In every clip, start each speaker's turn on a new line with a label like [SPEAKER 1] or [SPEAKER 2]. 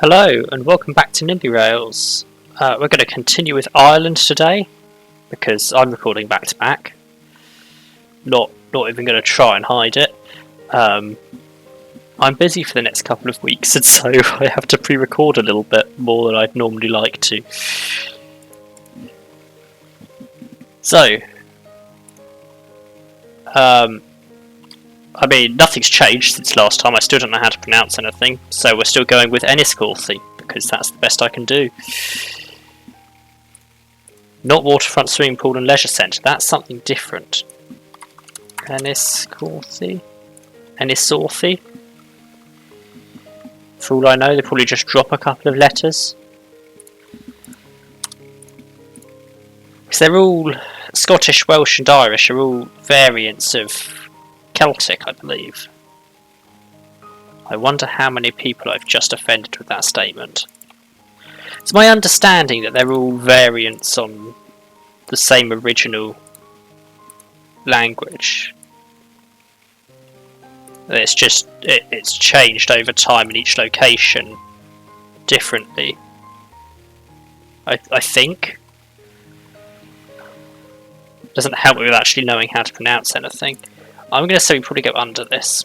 [SPEAKER 1] Hello and welcome back to NIMBY Rails. We're going to continue with Ireland today because I'm recording back to back. Not even going to try and hide it. I'm busy for the next couple of weeks and so I have to pre-record a little bit more than I'd normally like to. So, I mean, nothing's changed since last time. I still don't know how to pronounce anything, so we're still going with Enniscorthy because that's the best I can do. Not waterfront swimming pool and leisure centre. That's something different. Enniscorthy. For all I know, they probably just drop a couple of letters. Because they're all Scottish, Welsh, and Irish are all variants of Celtic, I believe. I wonder how many people I've just offended with that statement. It's my understanding that they're all variants on the same original language. It's just it's changed over time in each location differently. I think. Doesn't help me with actually knowing how to pronounce anything. I'm going to say we probably go under this.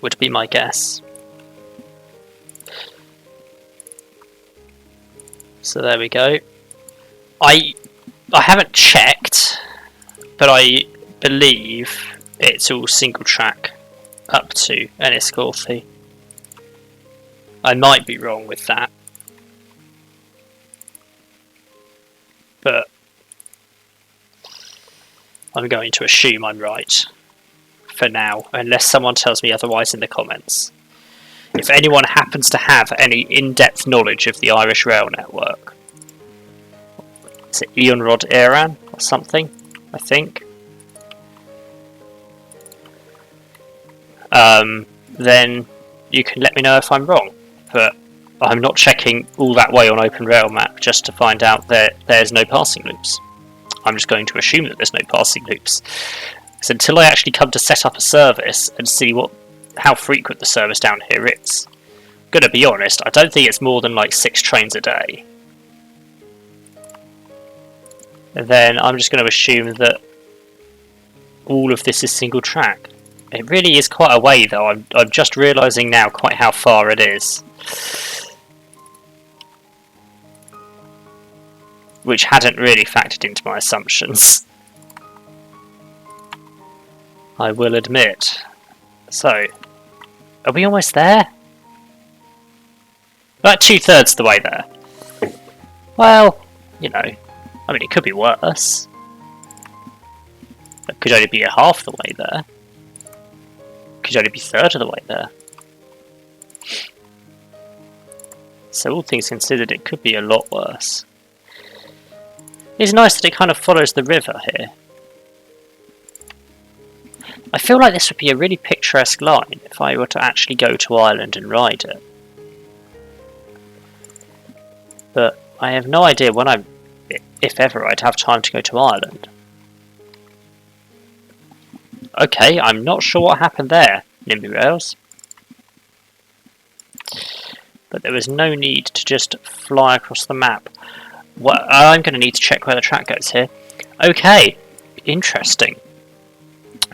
[SPEAKER 1] Would be my guess. So there we go. I haven't checked, but I believe it's all single track up to Enniscorthy. I might be wrong with that, but I'm going to assume I'm right for now, unless someone tells me otherwise in the comments. If anyone happens to have any in-depth knowledge of the Irish rail network, is it Ionrod Éireann or something, I think? Then you can let me know if I'm wrong, but I'm not checking all that way on Open Rail Map just to find out that there's no passing loops. I'm just going to assume that there's no passing loops. So until I actually come to set up a service and see how frequent the service down here is, I'm going to be honest, I don't think it's more than like 6 trains a day. And then I'm just going to assume that all of this is single track. It really is quite a way though, I'm just realising now quite how far it is. Which hadn't really factored into my assumptions, I will admit. So, are we almost there? About 2/3 of the way there. Well, you know, I mean it could be worse. It could only be half the way there. It could only be 1/3 of the way there. So all things considered, it could be a lot worse. It's nice that it kind of follows the river here. I feel like this would be a really picturesque line if I were to actually go to Ireland and ride it. But I have no idea when if ever I'd have time to go to Ireland. Okay, I'm not sure what happened there, NIMBY Rails. But there was no need to just fly across the map. Well, I'm going to need to check where the track goes here. Okay, interesting.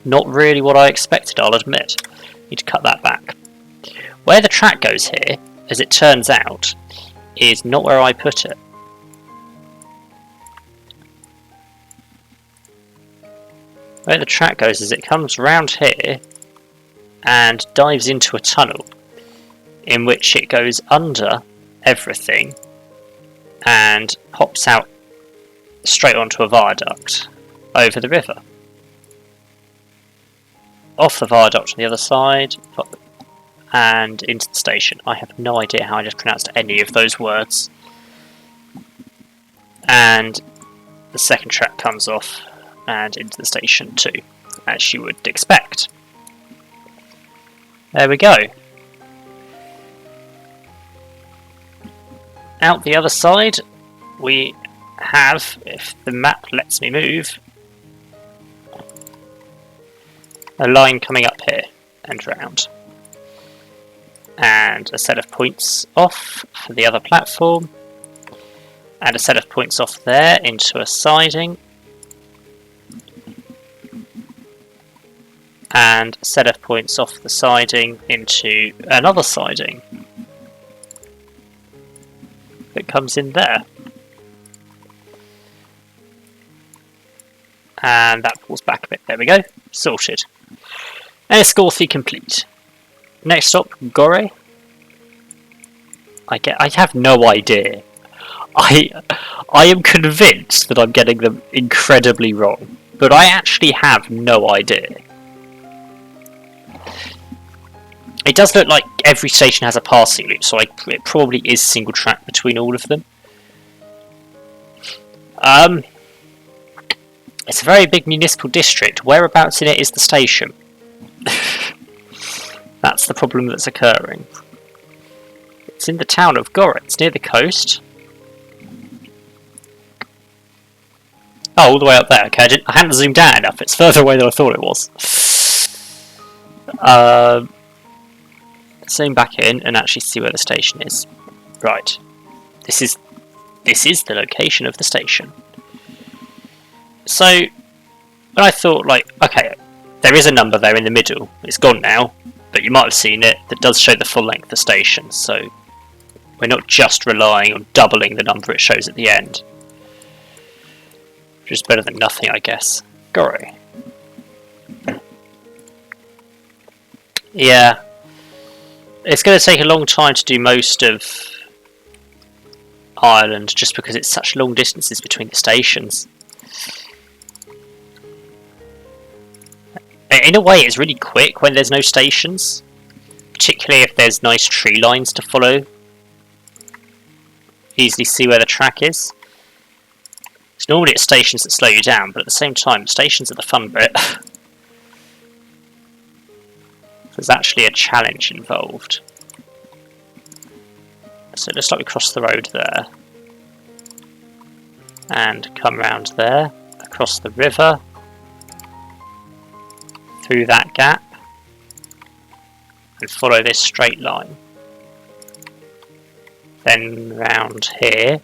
[SPEAKER 1] Not really what I expected, I'll admit. Need to cut that back. Where the track goes here, as it turns out, is not where I put it. Where the track goes is it comes round here and dives into a tunnel in which it goes under everything and pops out straight onto a viaduct over the river. Off the viaduct on the other side and into the station. I have no idea how I just pronounced any of those words. And the second track comes off and into the station too, as you would expect. There we go. Out the other side, we have, if the map lets me move, a line coming up here and round. and a set of points off for the other platform, and a set of points off there into a siding, and a set of points off the siding into another siding that comes in there. And that pulls back a bit. There we go. Sorted. And it's Scorthy complete. Next stop, Gore. I have no idea. I am convinced that I'm getting them incredibly wrong, but I actually have no idea. It does look like every station has a passing loop, so it probably is single track between all of them. It's a very big municipal district. Whereabouts in it is the station? That's the problem that's occurring. It's in the town of Gore. It's near the coast. Oh, all the way up there. Okay, I hadn't zoomed out enough. It's further away than I thought it was. Zoom back in and actually see where the station is. Right. This is the location of the station. So, when I thought, like, okay, there is a number there in the middle. It's gone now, but you might have seen it. That does show the full length of the station, so we're not just relying on doubling the number it shows at the end. Which is better than nothing, I guess. Gore. Yeah. It's going to take a long time to do most of Ireland, just because it's such long distances between the stations. In a way, it's really quick when there's no stations, particularly if there's nice tree lines to follow. Easily see where the track is. It's normally at stations that slow you down, but at the same time, stations are the fun bit. There's actually a challenge involved. So it looks like we cross the road there. And come round there, across the river, through that gap, and follow this straight line. Then round here.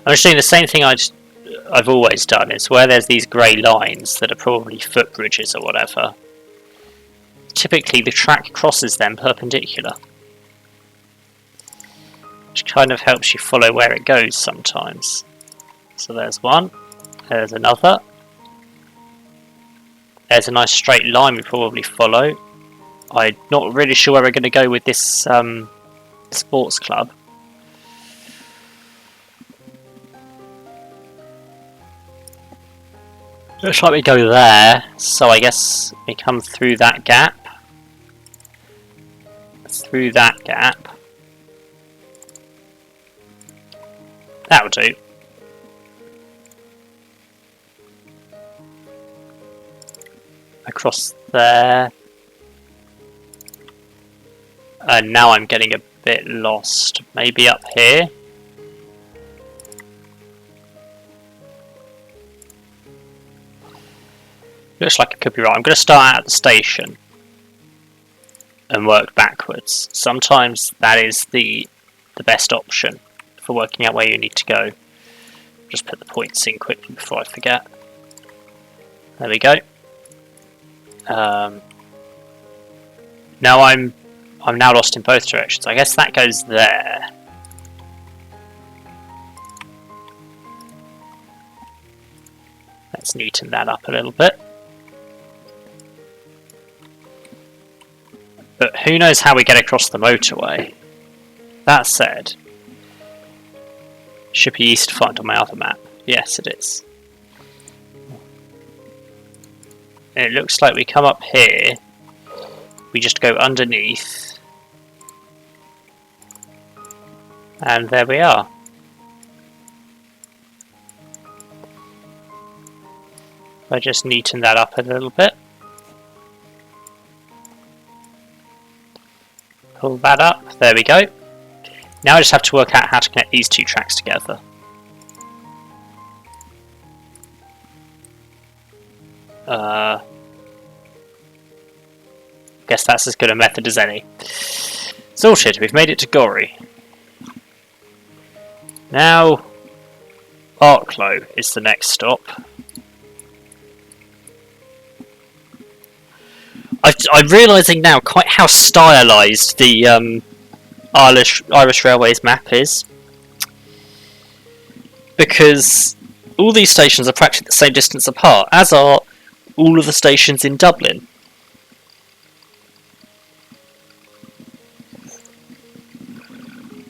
[SPEAKER 1] I'm just doing the same thing I've always done. It's where there's these grey lines that are probably footbridges or whatever. Typically the track crosses them perpendicular, which kind of helps you follow where it goes sometimes. So there's one, there's another. There's a nice straight line we probably follow. I'm not really sure where we're going to go with this sports club. Looks like we go there, so I guess we come through that gap. Through that gap. That'll do. Across there. And now I'm getting a bit lost. Maybe up here? Looks like it could be right. I'm going to start at the station and work backwards. Sometimes that is the best option for working out where you need to go. Just put the points in quickly before I forget. There we go. Now I'm now lost in both directions. I guess that goes there. Let's neaten that up a little bit. But who knows how we get across the motorway. That said, should be easy to find on my other map. Yes, it is. And it looks like we come up here, we just go underneath, and there we are. I just neaten that up a little bit. Pull that up, there we go. Now I just have to work out how to connect these two tracks together. guess that's as good a method as any. Sorted, we've made it to Gorry. Now, Arklow is the next stop. I'm realising now quite how stylised the Irish Railways map is. Because all these stations are practically the same distance apart, as are all of the stations in Dublin.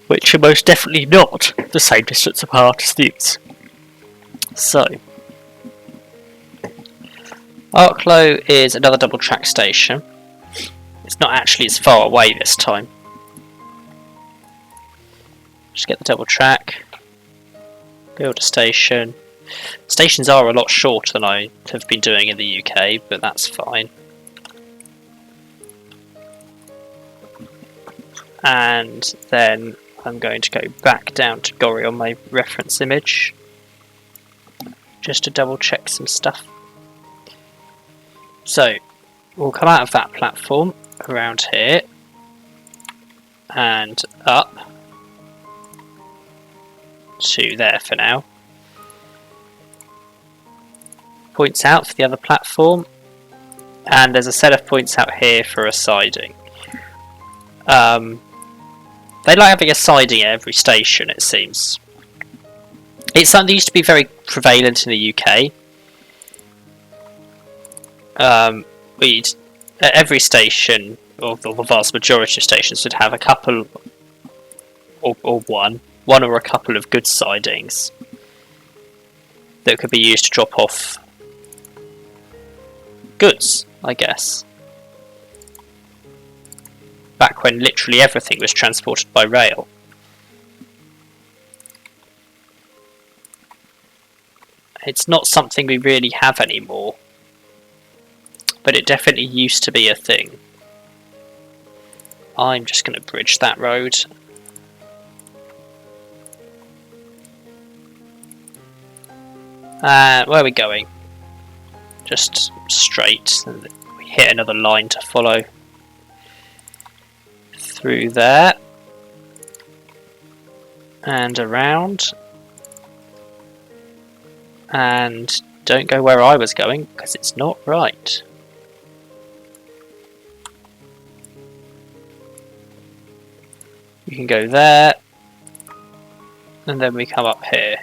[SPEAKER 1] Which are most definitely not the same distance apart as these. So, Arklow is another double track station. It's not actually as far away this time. Just get the double track, build a station. Stations are a lot shorter than I have been doing in the UK, but that's fine. And then I'm going to go back down to Gorry on my reference image, just to double check some stuff. So, we'll come out of that platform around here, and up to there for now. Points out for the other platform, and there's a set of points out here for a siding. They like having a siding at every station, it seems. It's something that used to be very prevalent in the UK. At every station, or the vast majority of stations, would have a couple, or one or a couple of good sidings that could be used to drop off goods, I guess. Back when literally everything was transported by rail. It's not something we really have anymore, but it definitely used to be a thing. I'm just going to bridge that road. Where are we going? Just straight. And we hit another line to follow. Through there. And around. And don't go where I was going, because it's not right. You can go there. And then we come up here.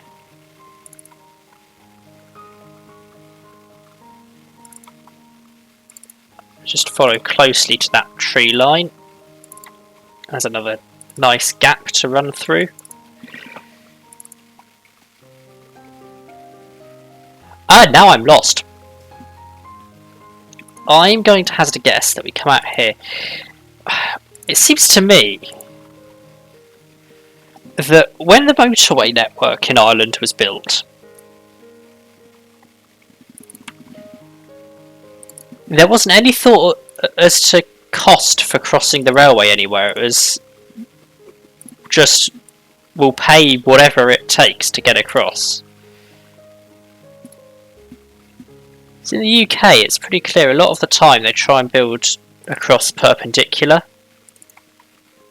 [SPEAKER 1] Just follow closely to that tree line. There's another nice gap to run through. Now I'm lost. I'm going to hazard a guess that we come out here. It seems to me that when the motorway network in Ireland was built, there wasn't any thought as to cost for crossing the railway anywhere. It was just, we'll pay whatever it takes to get across. So in the UK, it's pretty clear. A lot of the time they try and build across perpendicular.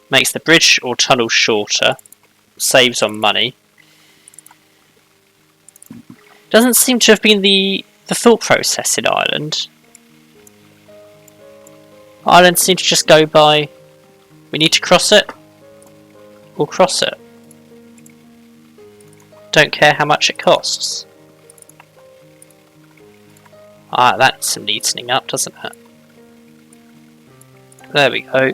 [SPEAKER 1] Makes the bridge or tunnel shorter. Saves on money. Doesn't seem to have been the thought process in Ireland. Ireland seems to just go by, we need to cross it, we'll cross it. Don't care how much it costs. That's some neatening up, doesn't it? There we go.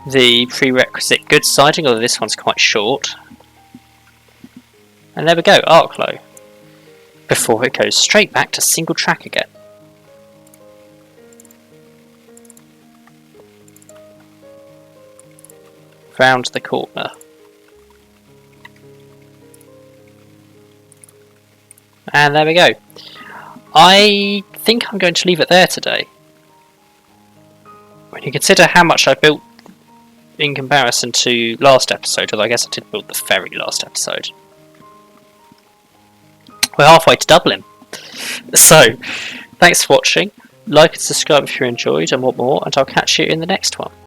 [SPEAKER 1] The prerequisite good siding, although this one's quite short. And there we go, Arklow. Before it goes straight back to single track again. Round the corner. And there we go. I think I'm going to leave it there today. When you consider how much I built in comparison to last episode, although I guess I did build the ferry last episode. We're halfway to Dublin. So, thanks for watching. like and subscribe if you enjoyed and want more, and I'll catch you in the next one.